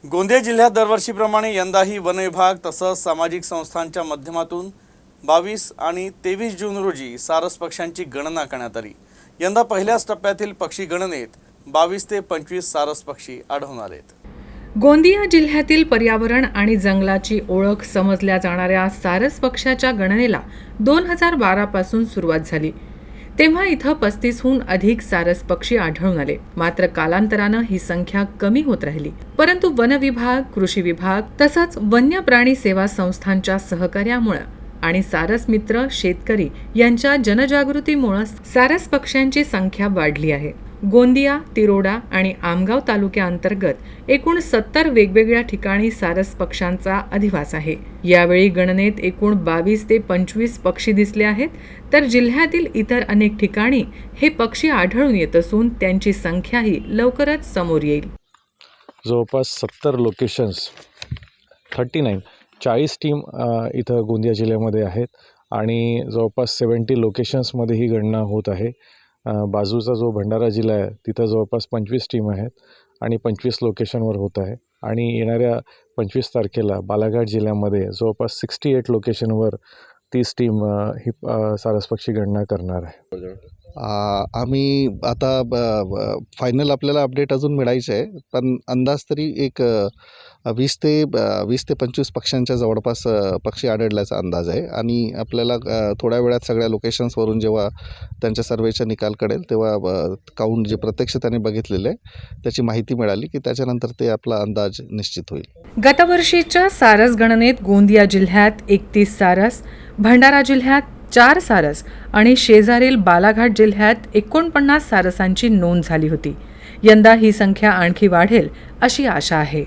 गोंदिया जिल्ह्यात दरवर्षीप्रमाणे यंदाही वन विभाग तसंच सामाजिक संस्थांच्या माध्यमातून 22 आणि 23 जून रोजी सारस पक्ष्यांची गणना करण्यात आली। यंदा पहिल्याच टप्प्यातील पक्षी गणनेत 22 ते 25 सारस पक्षी आढळून आलेत। गोंदिया जिल्ह्यातील पर्यावरण आणि जंगलाची ओळख समजल्या जाणाऱ्या सारस पक्ष्याच्या गणनेला 2012 पासून सुरुवात झाली। तेव्हा इथं 35हून अधिक सारस पक्षी आढळून आले। मात्र कालांतरानं ही संख्या कमी होत राहिली। परंतु वन विभाग, कृषी विभाग तसंच वन्य प्राणी सेवा संस्थांच्या सहकार्यामुळे आणि सारस मित्र शेतकरी यांच्या जनजागृतीमुळे सारस पक्ष्यांची संख्या वाढली आहे। गोंदिया, तिरोडा आणि आमगाव तालुक्यांतर्गत एकूण 70 वेगवेगळ्या ठिकाणी सारस पक्ष्यांचा अधिवास आहे। यावेळी गणनेत एकूण 22 ते 25 पक्षी दिसले आहेत, तर जिल्ह्यातील इतर अनेक ठिकाणी हे पक्षी आढळून येत असून त्यांची संख्याही लवकरच समोर येईल। जवळपास 70 लोकेशन्स 40 टीम इथं गोंदिया जिल्ह्यामध्ये आहेत आणि जवळपास 70 लोकेशन्समध्ये ही गणना होत आहे। बाजूचा जो भंडारा जिल्हा आहे तिथं जवळपास 25 टीम आहेत आणि 25 लोकेशनवर होत आहे आणि येणाऱ्या 25 तारखेला बालाघाट जिल्ह्यामध्ये जवळपास 68 लोकेशनवर 30 टीम ही सारस पक्षी गणना करणार आहे। आम्ही आता फायनल आपल्याला अपडेट अजून मिळायचं आहे, पण अंदाज तरी एक 20 ते 25 पक्ष्यांच्या जवळपास पक्षी आढळल्याचा अंदाज आहे आणि आपल्याला थोड्या वेळात सगळ्या लोकेशन्सवरून जेव्हा त्यांच्या सर्वेचा निकाल कळेल तेव्हा काउंट जे प्रत्यक्ष त्यांनी बघितलेले आहे त्याची माहिती मिळाली की त्याच्यानंतर ते आपला अंदाज निश्चित होईल। गतवर्षीच्या सारस गणनेत गोंदिया जिल्ह्यात 31 सारस, भंडारा जिल्ह्यात 4 सारस आणि शेजारील बालाघाट जिल्ह्यात 49 सारसांची नोंद झाली होती। यंदा ही संख्या आणखी वाढेल अशी आशा आहे।